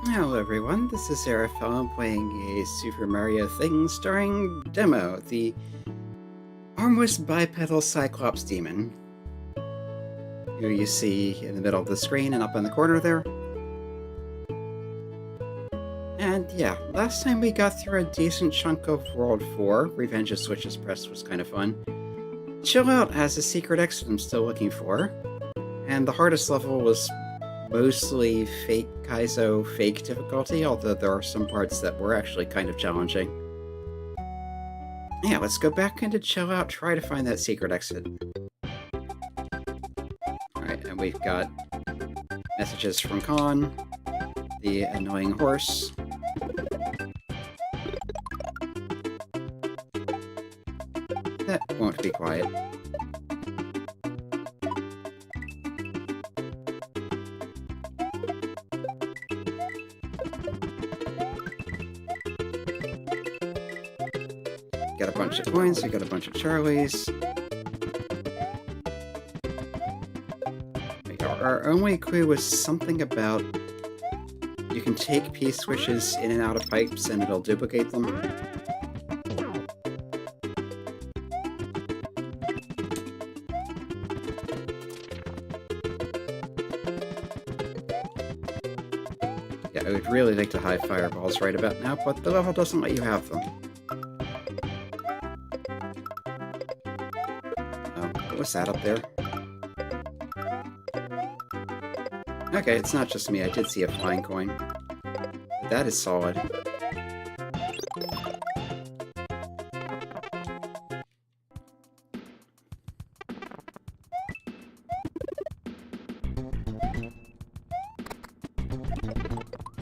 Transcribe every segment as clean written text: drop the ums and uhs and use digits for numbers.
Hello everyone, this is Arafel playing a Super Mario thing starring Demo, the armless bipedal Cyclops demon, who you see in the middle of the screen and up in the corner there. And yeah, last time we got through a decent chunk of World 4, Revenge of Switch's Press was kind of fun. Chillout has a secret exit I'm still looking for, and the hardest level was mostly fake Kaizo fake difficulty, although there are some parts that were actually kind of challenging. Yeah, let's go back into Chillout, try to find that secret exit. Alright, and we've got messages from Khan, the annoying horse. That won't be quiet. Got a bunch of coins, we got a bunch of Charlies. Our only clue was something about you can take P-switches in and out of pipes and it'll duplicate them. Yeah, I would really like to hide fireballs right about now, but the level doesn't let you have them. What was that up there? Okay, it's not just me. I did see a flying coin. But that is solid.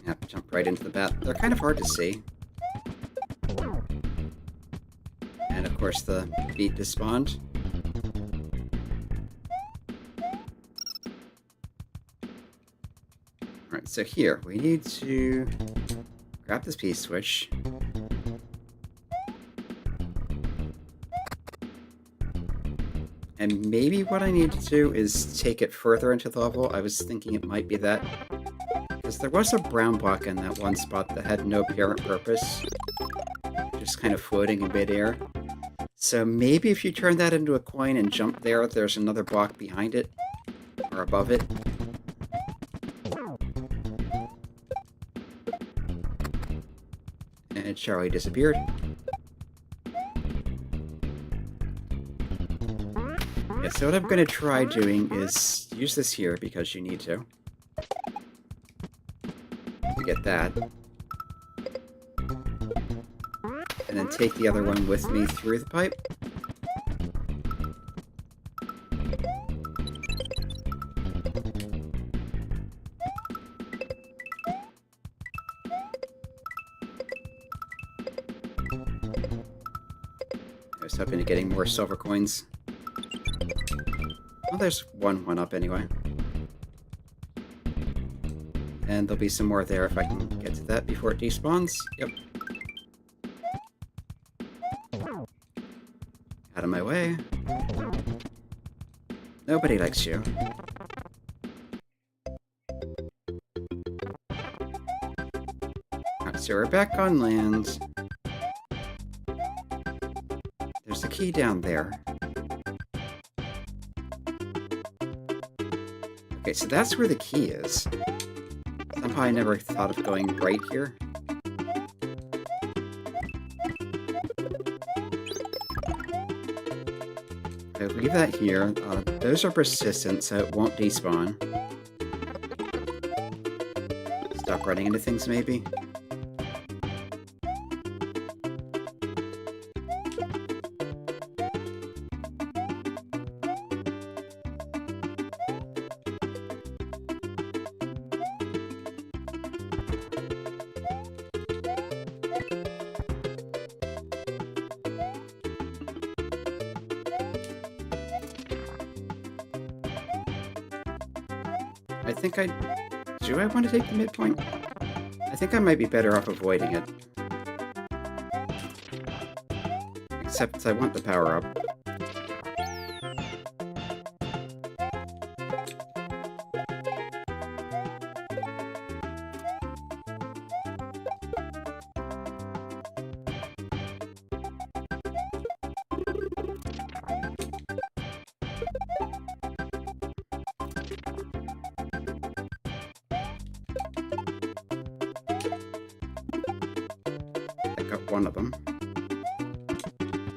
Yep, jump right into the bat. They're kind of hard to see. And of course the beat despawned. Alright, so here, we need to grab this P-switch. And maybe what I need to do is take it further into the level. I was thinking it might be that. Because there was a brown block in that one spot that had no apparent purpose. Just kind of floating in midair. So maybe if you turn that into a coin and jump there, there's another block behind it. Or above it. And Charlie disappeared. Yeah, so what I'm going to try doing is use this here because you need to get that. And then take the other one with me through the pipe. I was hoping to getting more silver coins. Well, there's one up anyway. And there'll be some more there if I can get to that before it despawns. Yep. Out of my way. Nobody likes you. Alright, so we're back on land. There's a key down there. Okay, so that's where the key is. Somehow I never thought of going right here. Okay, leave that here. Those are persistent, so it won't despawn. Stop running into things, maybe? Do I want to take the midpoint? I think I might be better off avoiding it. Except I want the power-up. one of them.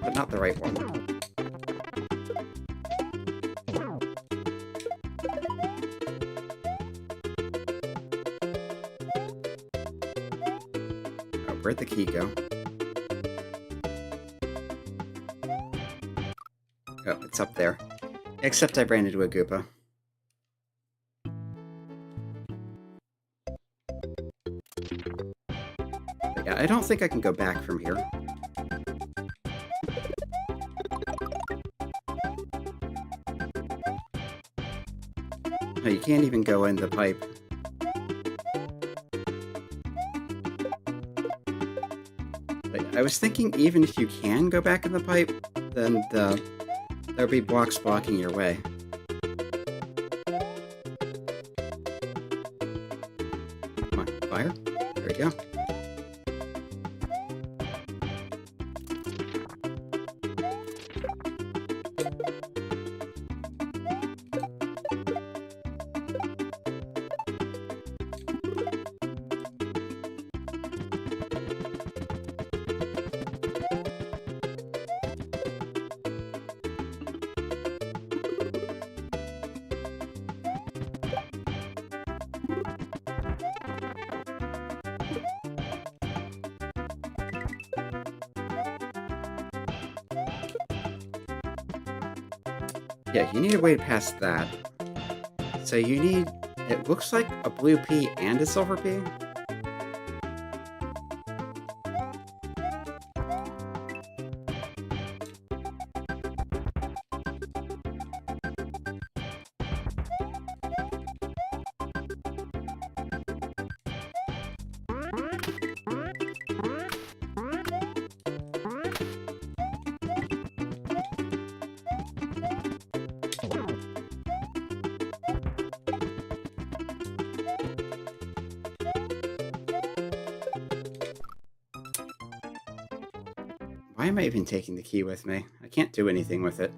But not the right one. Oh, where'd the key go? Oh, it's up there. Except I ran into a Goopa. But yeah, I don't think I can go back from here. No, you can't even go in the pipe. But I was thinking even if you can go back in the pipe, then there'll be blocks blocking your way. Come on, fire. There we go. Yeah, you need a way past that. So you need, it looks like a blue pea and a silver pea. Why am I even taking the key with me? I can't do anything with it.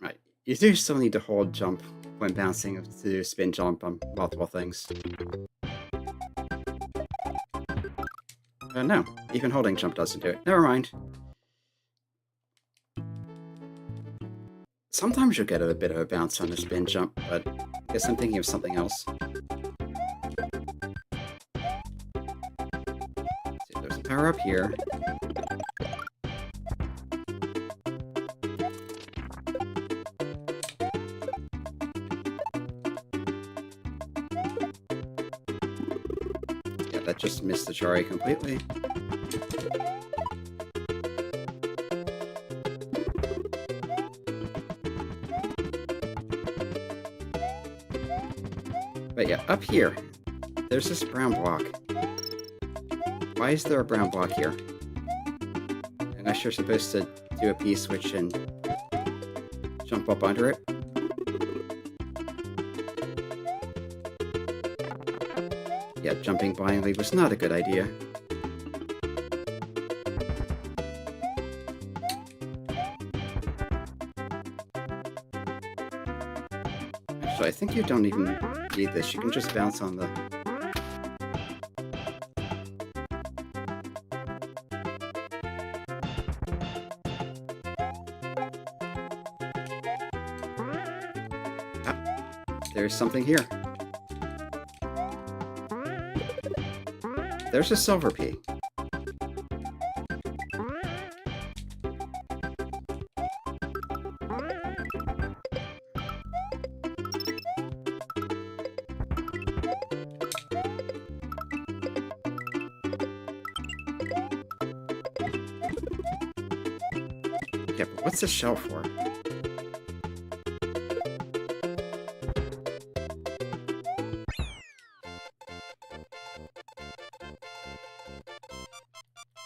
Right, you do still need to hold jump when bouncing to do spin jump on multiple things. No, even holding jump doesn't do it. Never mind. Sometimes you'll get a bit of a bounce on a spin jump, but I guess I'm thinking of something else. See, there's a power up here. Yeah, that just missed the Hourai completely. But yeah, up here, there's this brown block. Why is there a brown block here? Unless you're supposed to do a P-switch and jump up under it. Yeah, jumping blindly was not a good idea. Actually, I think you don't even need this. You can just bounce on the... Ah, there's something here. There's a silver pea. Yeah, but what's the shell for?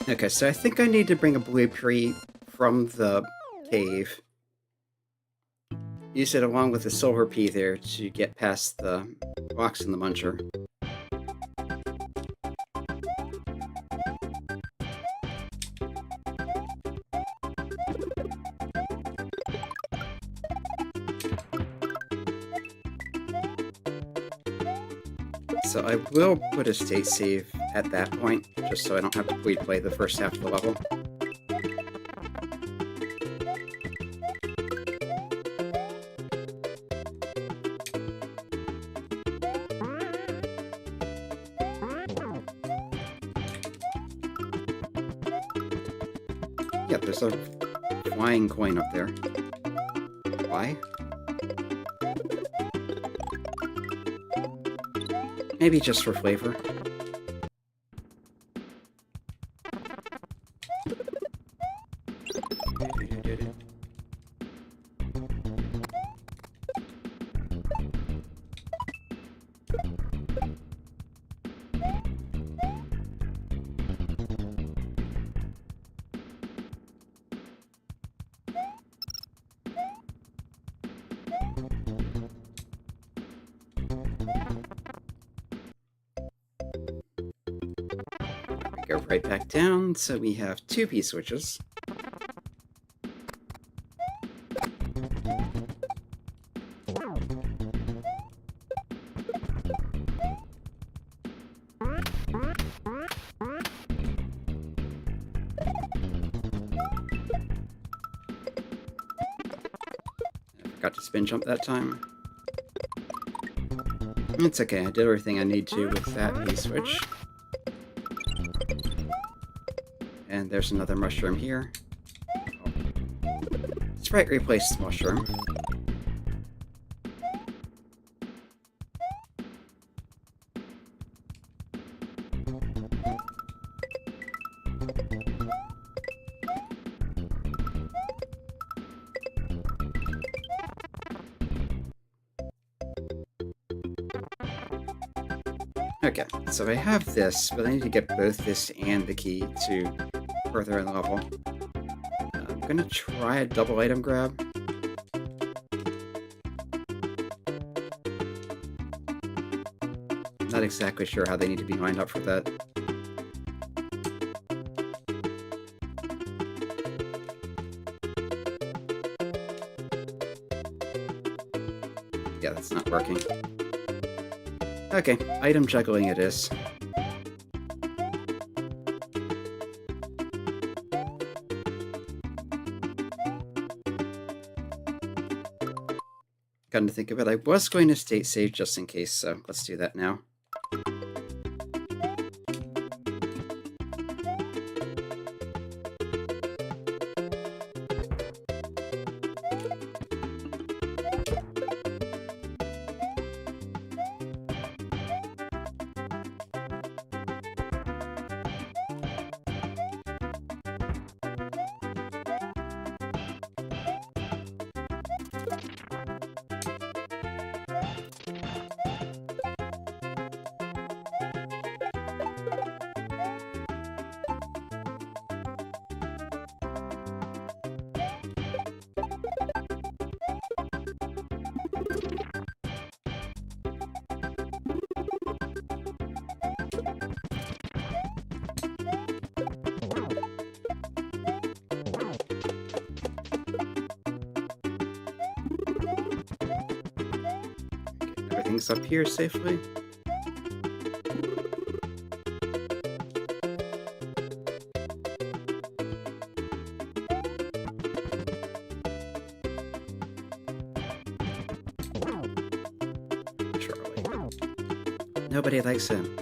Okay, so I think I need to bring a blue pea from the cave. Use it along with the silver pea there to get past the blocks in the muncher. So I will put a state save at that point, just so I don't have to replay the first half of the level. Yeah, there's a flying coin up there. Why? Maybe just for flavor. Go right back down, so we have 2 P-switches. I forgot to spin jump that time. It's okay, I did everything I need to with that P-switch. And there's another mushroom here. Oh. Sprite replaced mushroom. Okay, so I have this, but I need to get both this and the key to further in the level. I'm gonna try a double item grab. Not exactly sure how they need to be lined up for that. Yeah, that's not working. Okay, item juggling it is. Come to think of it, I was going to state save just in case, so let's do that now. Everything's up here safely. Charlie. Nobody likes him.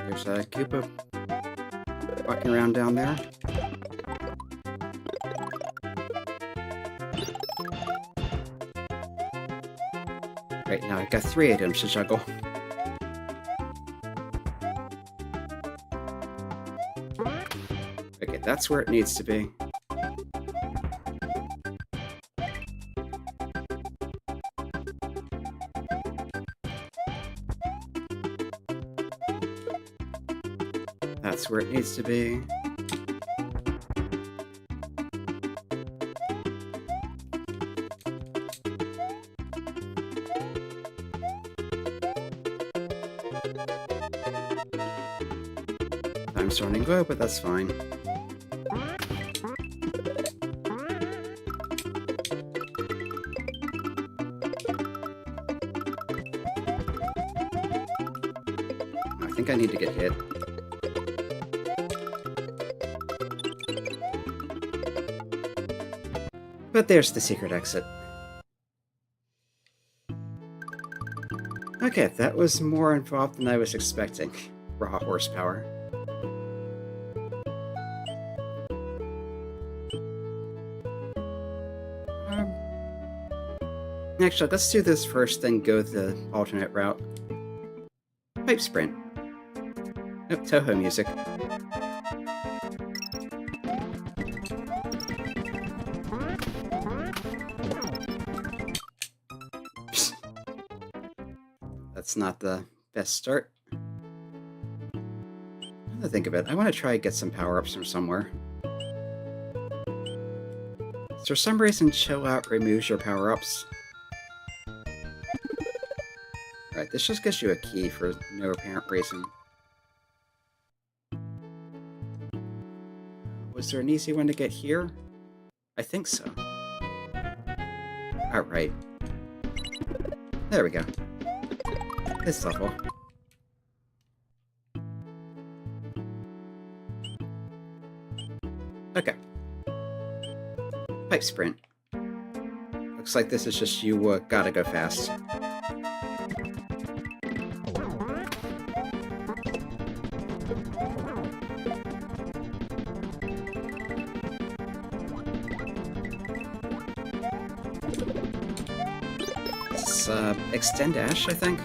There's a Koopa walking around down there. Right now I've got 3 items to juggle. Okay, that's where it needs to be. That's where it needs to be. Time's running low, but that's fine. I think I need to get hit. But there's the secret exit. Okay, that was more involved than I was expecting. Raw horsepower. Actually, let's do this first, then go the alternate route. Pipe sprint. Oh, Toho music. That's not the best start. Now to think of it, I want to try and get some power-ups from somewhere. So for some reason, Chillout removes your power-ups. Right, this just gives you a key for no apparent reason. Was there an easy one to get here? I think so. Alright. There we go. This level. Okay. Pipe sprint. Looks like this is just you gotta go fast. It's extend dash, I think.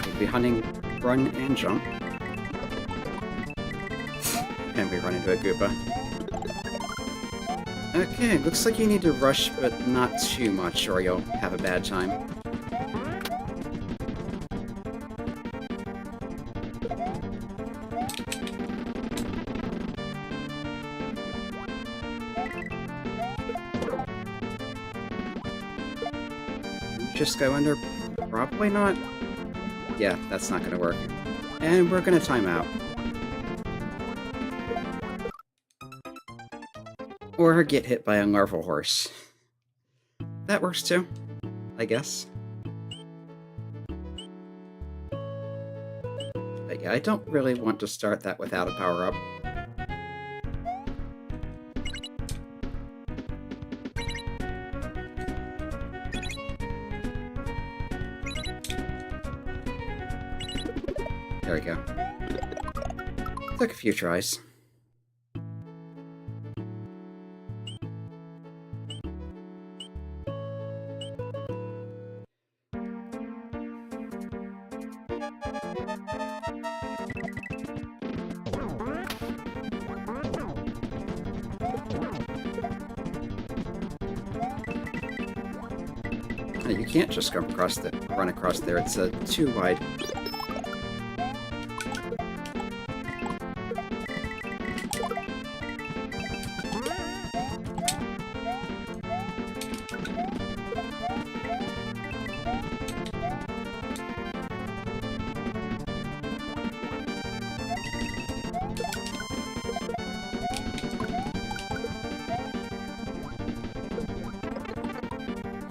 We'll be hunting, run, and jump. And we run into a Goopa. Okay, looks like you need to rush, but not too much, or you'll have a bad time. Just go under? Probably not. Yeah, that's not gonna work. And we're gonna time out. Or get hit by a larval horse. That works too, I guess. But yeah, I don't really want to start that without a power-up. There we go. Took a few tries. You can't just run across there. It's too wide.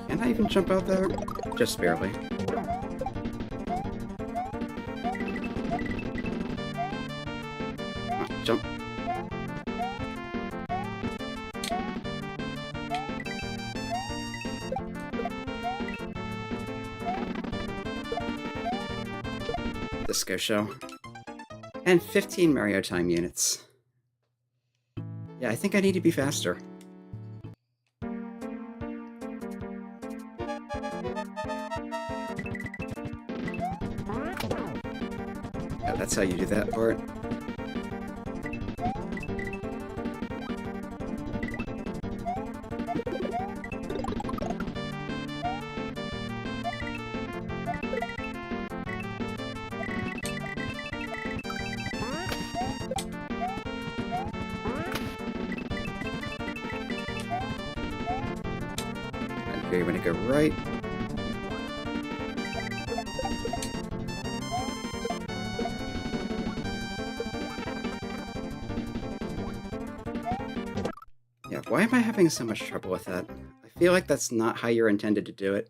Can I even jump out there? Just barely. Jump. Disco show. And 15 Mario time units. Yeah, I think I need to be faster. Yeah, that's how you do that part. Okay, we're gonna go right. Yeah, why am I having so much trouble with that? I feel like that's not how you're intended to do it.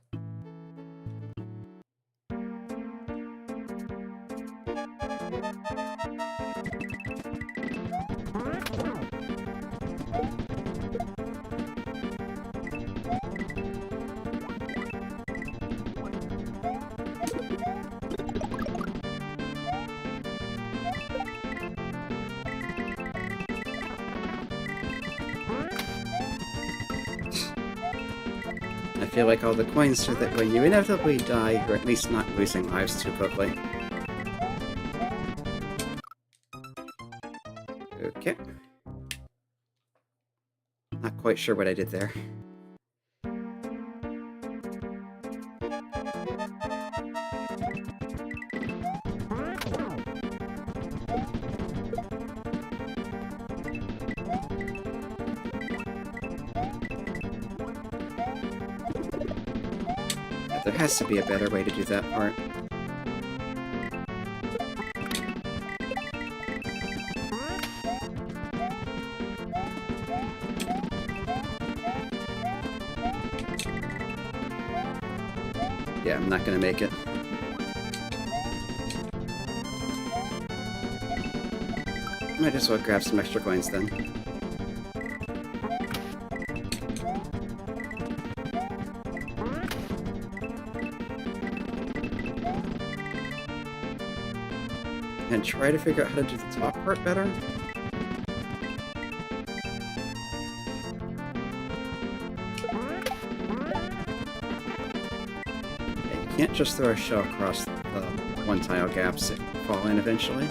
I feel like all the coins so that when you inevitably die, you're at least not losing lives too quickly. Okay. Not quite sure what I did there. There has to be a better way to do that part. Yeah, I'm not gonna make it. Might as well grab some extra coins then. And try to figure out how to do the top part better. Yeah, you can't just throw a shell across the one tile gaps that fall in eventually.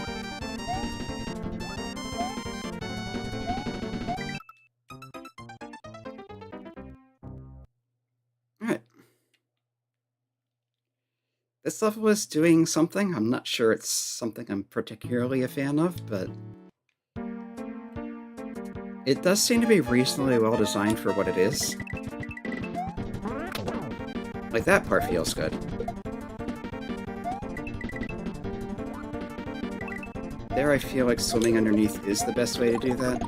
Alright. This level is doing something. I'm not sure it's something I'm particularly a fan of, but it does seem to be reasonably well designed for what it is. Like, that part feels good. There I feel like swimming underneath is the best way to do that.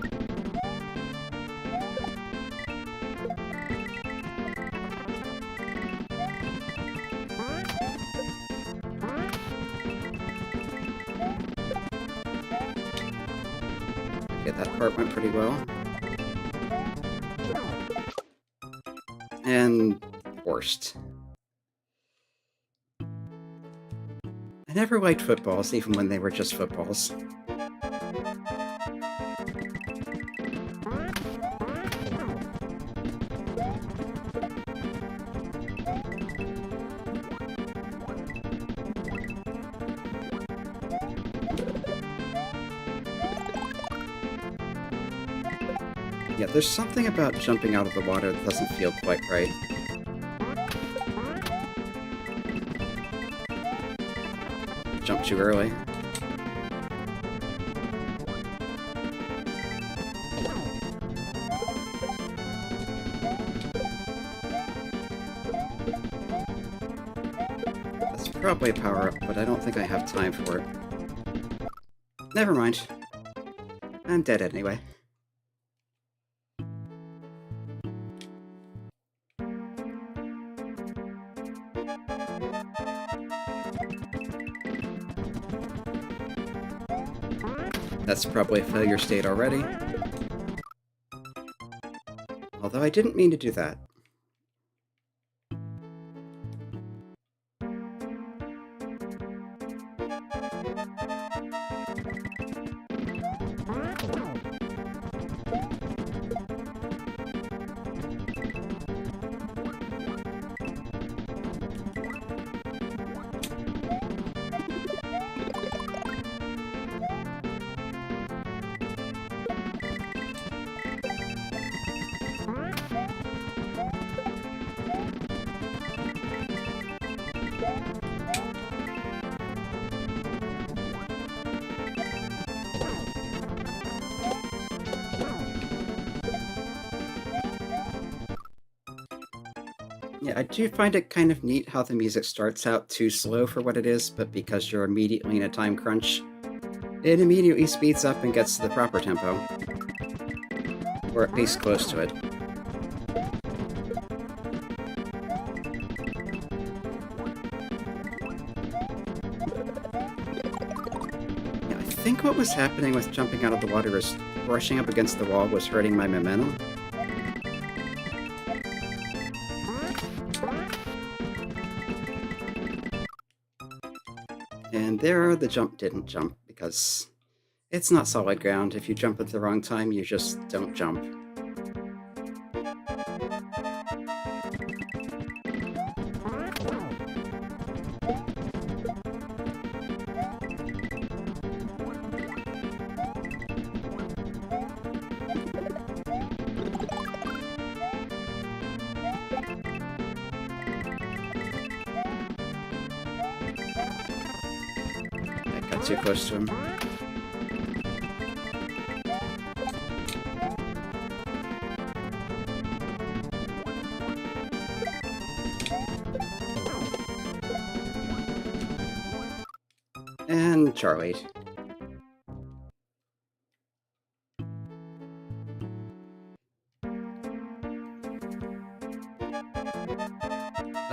Okay, that part went pretty well. And worst. I never liked footballs, even when they were just footballs. Yeah, there's something about jumping out of the water that doesn't feel quite right. Jump too early. That's probably a power-up, but I don't think I have time for it. Never mind. I'm dead anyway. That's probably a failure state already. Although I didn't mean to do that. Yeah, I do find it kind of neat how the music starts out too slow for what it is, but because you're immediately in a time crunch, it immediately speeds up and gets to the proper tempo. Or at least close to it. Yeah, I think what was happening with jumping out of the water is brushing up against the wall was hurting my momentum. And there, the jump didn't jump, because it's not solid ground. If you jump at the wrong time, you just don't jump. I got too close to him. And Charlie.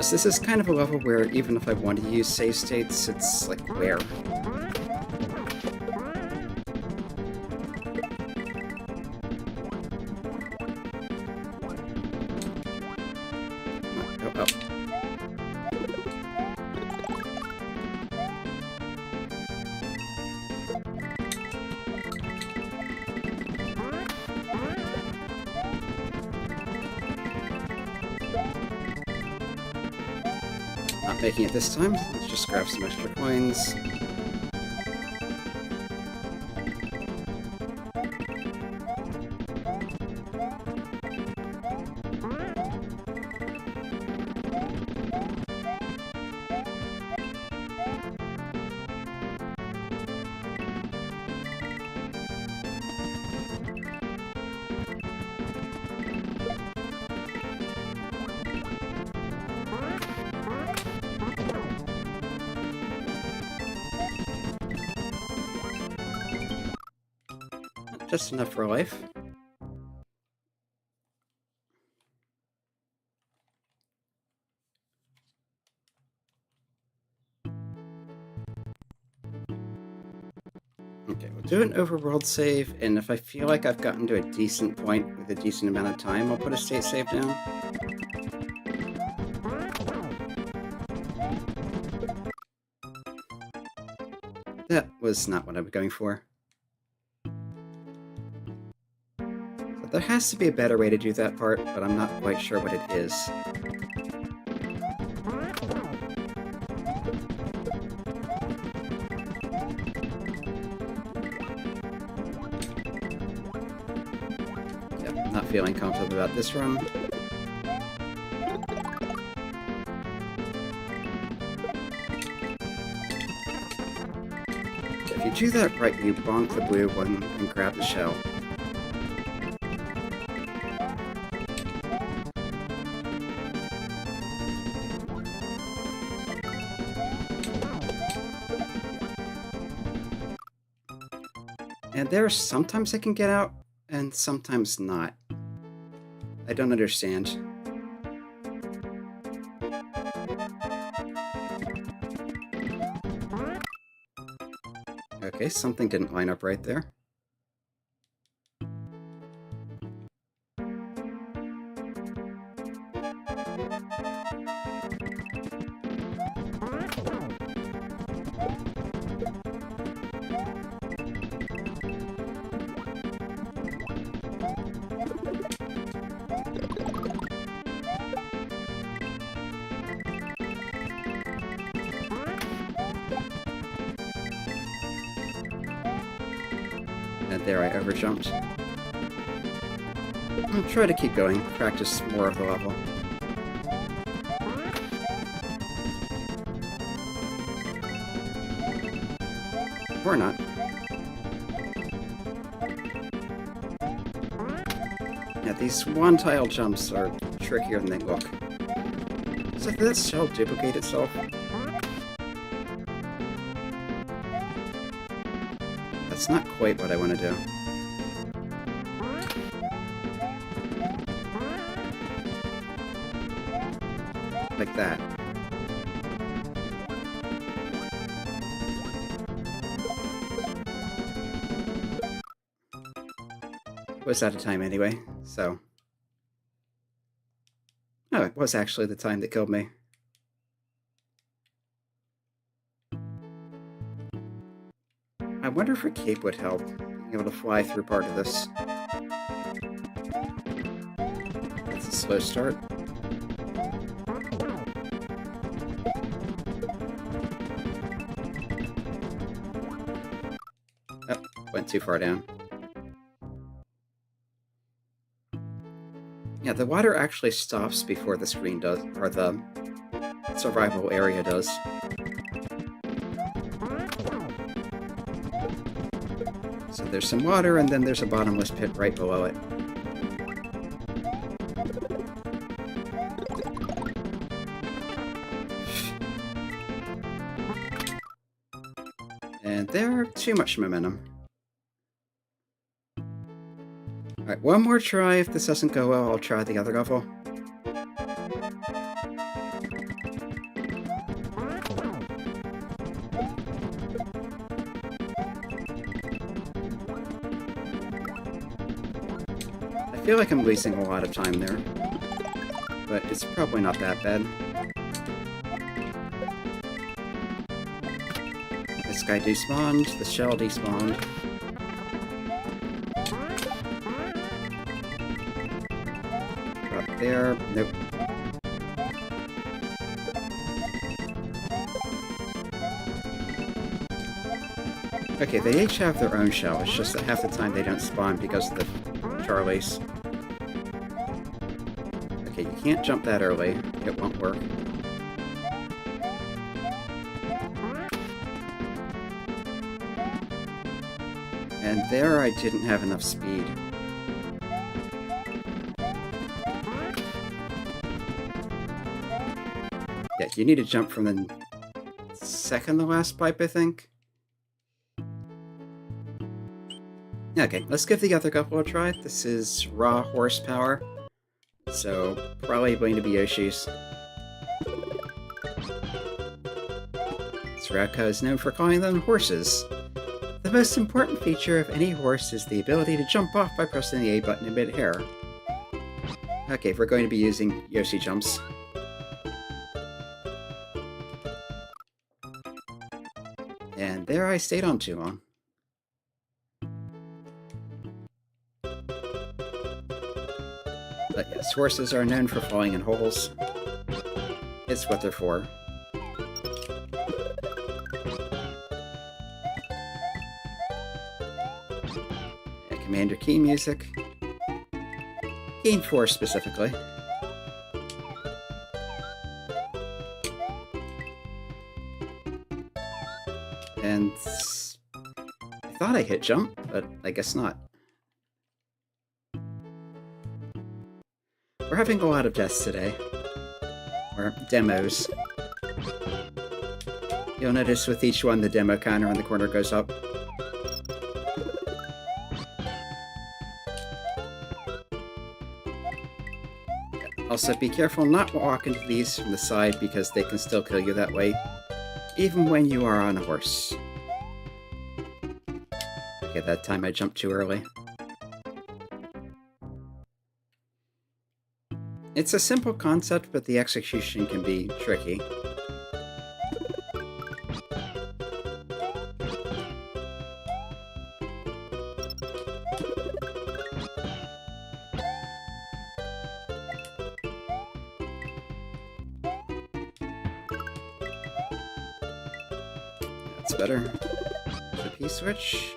So this is kind of a level where even if I want to use save states, it's like, where? Oh. Not making it this time. Let's just grab some extra coins. Just enough for life. Okay, we'll do an overworld save, and if I feel like I've gotten to a decent point with a decent amount of time, I'll put a state save down. That was not what I was going for. So there has to be a better way to do that part, but I'm not quite sure what it is. Yep, not feeling confident about this run. If you do that right, you bonk the blue one and grab the shell. And there, sometimes I can get out, and sometimes not. I don't understand. Okay, something didn't line up right there. And there, I overjumped. I'll try to keep going, practice more of the level. Or not. Yeah, these one-tile jumps are trickier than they look. So did this shell duplicate itself? That's not quite what I want to do. Like that. Was out of time anyway, so... Oh, it was actually the time that killed me. I wonder if a cape would help, being able to fly through part of this. That's a slow start. Oh, went too far down. Yeah, the water actually stops before the screen does, or the survival area does. So there's some water, and then there's a bottomless pit right below it. And there, too much momentum. Alright, one more try. If this doesn't go well, I'll try the other level. I feel like I'm wasting a lot of time there, but it's probably not that bad. This guy despawned, the shell despawned. There. Nope. Okay, they each have their own shell. It's just that half the time they don't spawn because of the Charlies. Okay, you can't jump that early. It won't work. And there I didn't have enough speed. Yeah, you need to jump from the second to last pipe, I think. Okay, let's give the other couple a try. This is raw horsepower, so probably going to be Yoshi's. Srauka is known for calling them horses. The most important feature of any horse is the ability to jump off by pressing the A button in mid-air. Okay, we're going to be using Yoshi jumps. And there I stayed on too long. But yes, horses are known for falling in holes. It's what they're for. Yeah, Commander Key music. Keen 4 specifically. And I thought I hit jump, but I guess not. We're having a lot of deaths today. Or demos. You'll notice with each one the demo counter on the corner goes up. Also, be careful not to walk into these from the side because they can still kill you that way, even when you are on a horse. Okay, that time I jumped too early. It's a simple concept, but the execution can be tricky. That's better. The P-switch.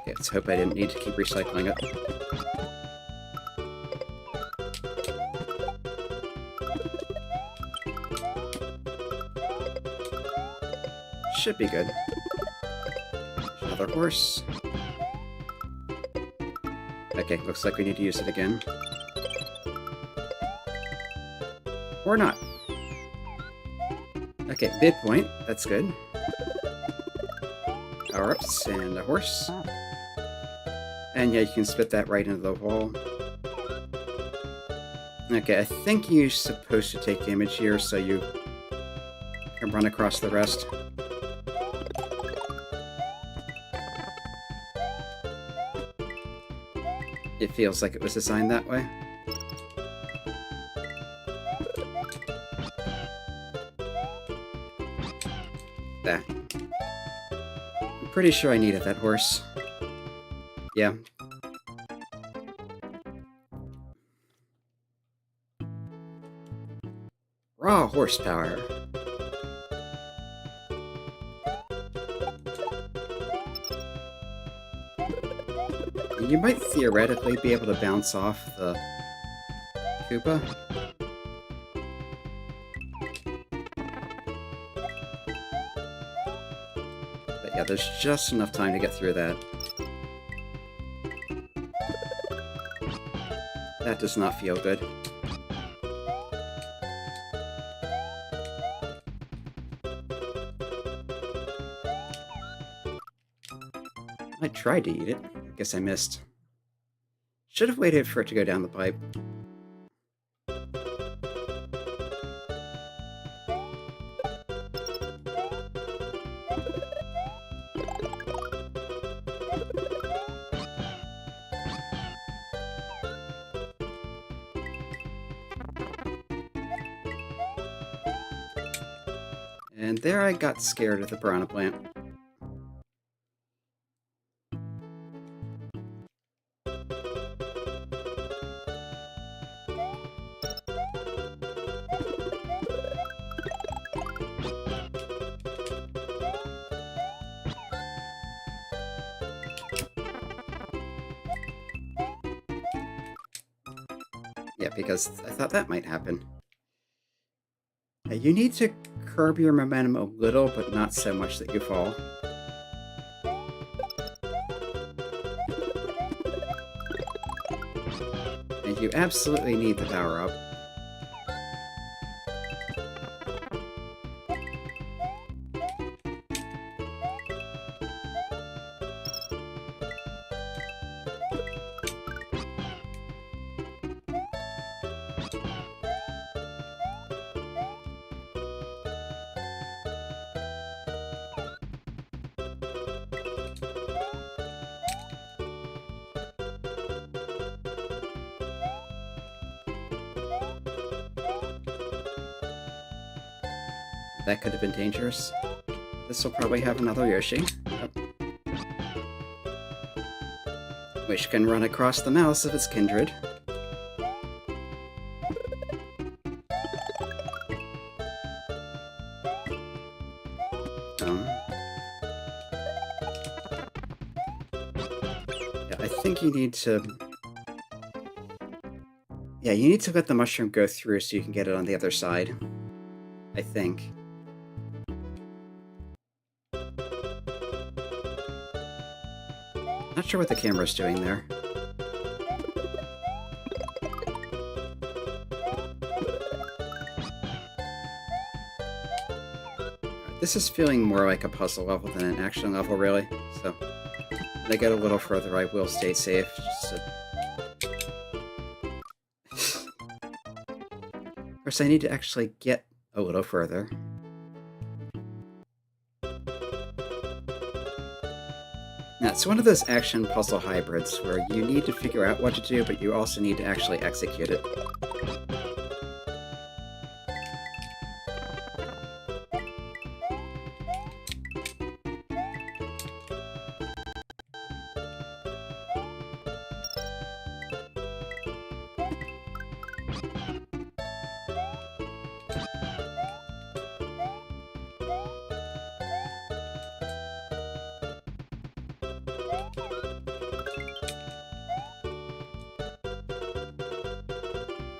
Let's hope I didn't need to keep recycling it. Should be good. Another horse. Okay, looks like we need to use it again. Or not. Okay, midpoint. That's good. Power-ups and a horse. And yeah, you can spit that right into the wall. Okay, I think you're supposed to take damage here so you can run across the rest. It feels like it was designed that way. That. I'm pretty sure I needed that horse. Yeah. Raw horsepower. You might theoretically be able to bounce off the Koopa. But yeah, there's just enough time to get through that. That does not feel good. I tried to eat it. I guess I missed. Should have waited for it to go down the pipe. And there I got scared of the piranha plant. Yeah, because I thought that might happen. You need to curb your momentum a little, but not so much that you fall. And you absolutely need the power-up. That could have been dangerous. This will probably have another Yoshi. Yep. Which can run across the mouths of its kindred. Yeah, I think you need to... Yeah, you need to let the mushroom go through so you can get it on the other side. I think. Not sure what the camera's doing there. This is feeling more like a puzzle level than an action level, really. So, when I get a little further, I will stay safe. Of course, I need to actually get a little further. Now, it's one of those action puzzle hybrids where you need to figure out what to do, but you also need to actually execute it.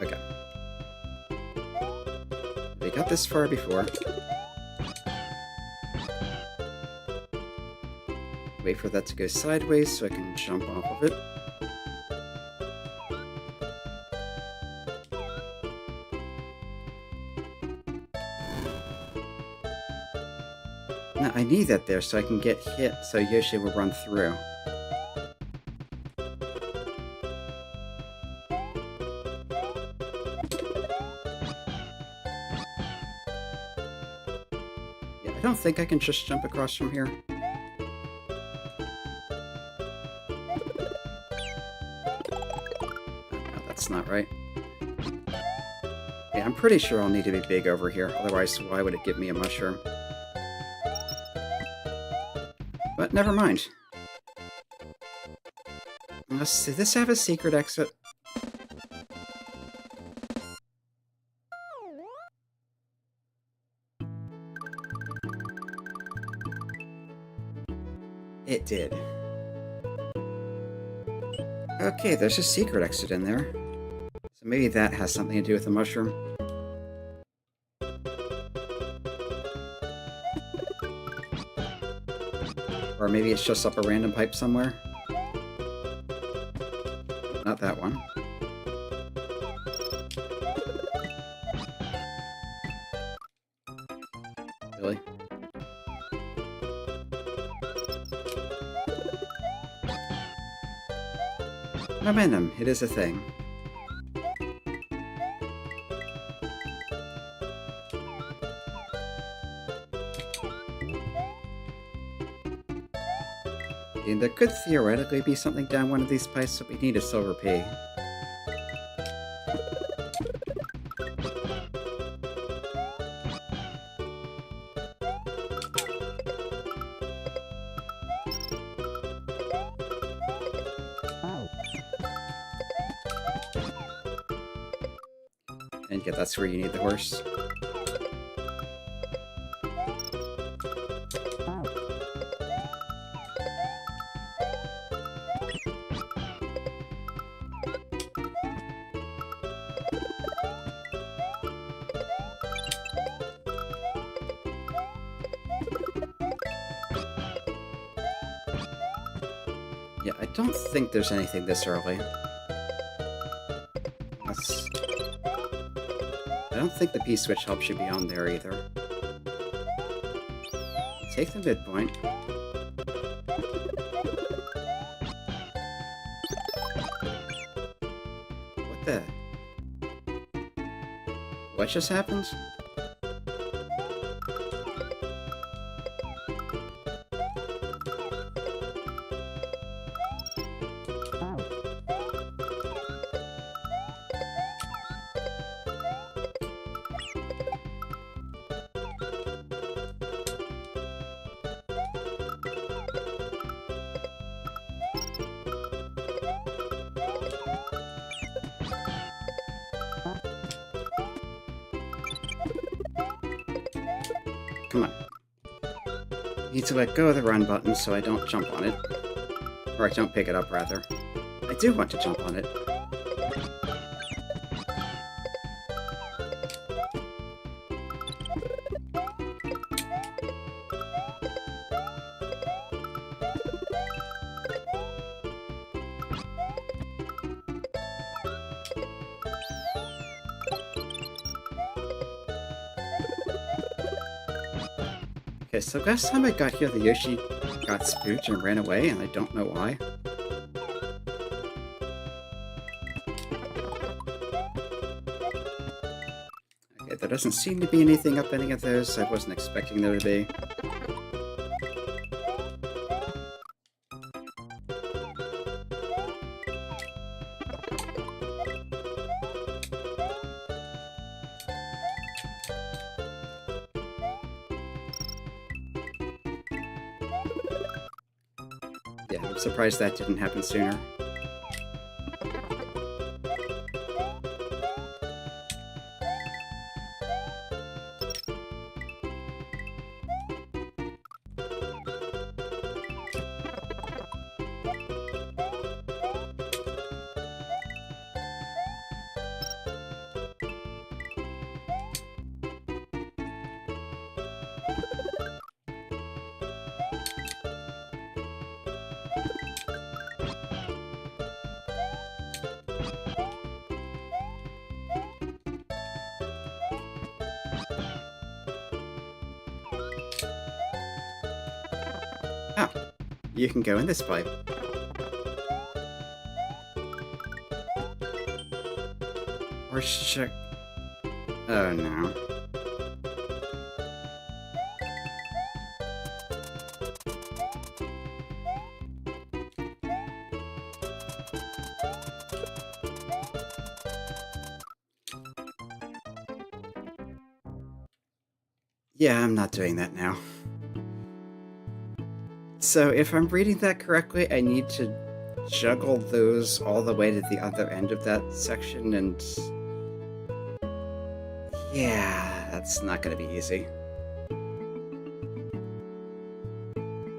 Okay. We got this far before. Wait for that to go sideways so I can jump off of it. Now, I need that there so I can get hit so Yoshi will run through. Yeah, I don't think I can just jump across from here. No, that's not right. Yeah, I'm pretty sure I'll need to be big over here, otherwise why would it give me a mushroom? But never mind. Let's see, does this have a secret exit? It did. Okay, there's a secret exit in there. So maybe that has something to do with the mushroom. Or maybe it's just up a random pipe somewhere. Not that one. Really? Momentum, it is a thing. And there could theoretically be something down one of these pipes, but we need a silver pea. And yeah, that's where you need the horse. Yeah, I don't think there's anything this early. I don't think the P-switch help should be on there either. Take the midpoint. What the? What just happened? Come on. I need to let go of the run button so I don't jump on it. Or I don't pick it up, rather. I do want to jump on it. Okay, so last time I got here, the Yoshi got spooked and ran away, and I don't know why. Okay, there doesn't seem to be anything up any of those. I wasn't expecting there to be. Yeah, I'm surprised that didn't happen sooner. Oh, you can go in this pipe. Or should I... Oh no. Yeah, I'm not doing that now. So if I'm reading that correctly, I need to juggle those all the way to the other end of that section, and yeah, that's not going to be easy.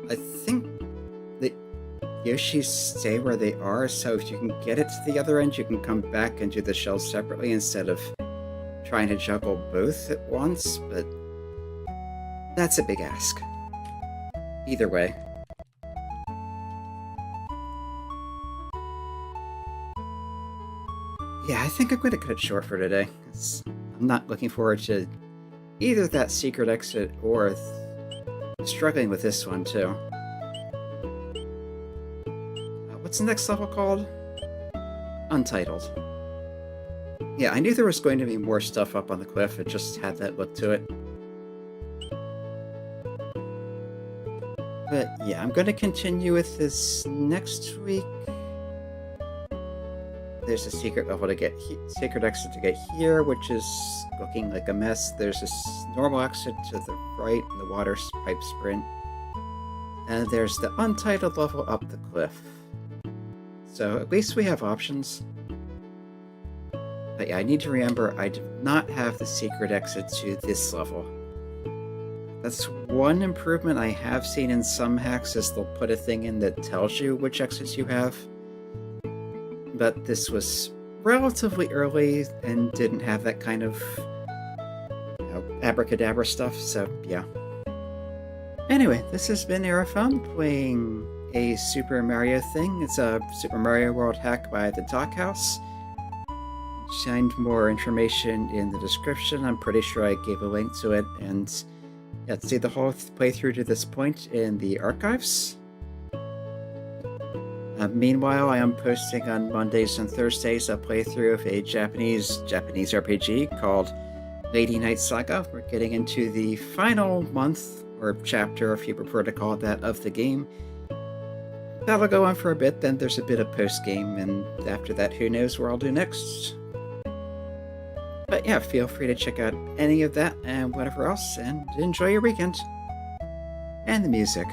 I think the Yoshis stay where they are, so if you can get it to the other end, you can come back and do the shells separately instead of trying to juggle both at once, but that's a big ask. Either way. Yeah, I think I'm going to cut it short for today. I'm not looking forward to either that secret exit or struggling with this one, too. What's the next level called? Untitled. Yeah, I knew there was going to be more stuff up on the cliff. It just had that look to it. But yeah, I'm going to continue with this next week. There's a secret level to get, secret exit to get here, which is looking like a mess. There's this normal exit to the right in the water pipe sprint. And there's the untitled level up the cliff. So at least we have options. But yeah, I need to remember I do not have the secret exit to this level. That's one improvement I have seen in some hacks, is they'll put a thing in that tells you which exits you have. But this was relatively early and didn't have that kind of, you know, abracadabra stuff, so yeah. Anyway, this has been Aerofun playing a Super Mario thing. It's a Super Mario World hack by the Dockhouse. Find more information in the description. I'm pretty sure I gave a link to it, and yeah, see the whole playthrough to this point in the archives. Meanwhile, I am posting on Mondays and Thursdays a playthrough of a Japanese RPG called Lady Night Saga. We're getting into the final month, or chapter if you prefer to call it that, of the game. That'll go on for a bit, then there's a bit of post-game, and after that, who knows where I'll do next. But yeah, feel free to check out any of that and whatever else, and enjoy your weekend. And the music.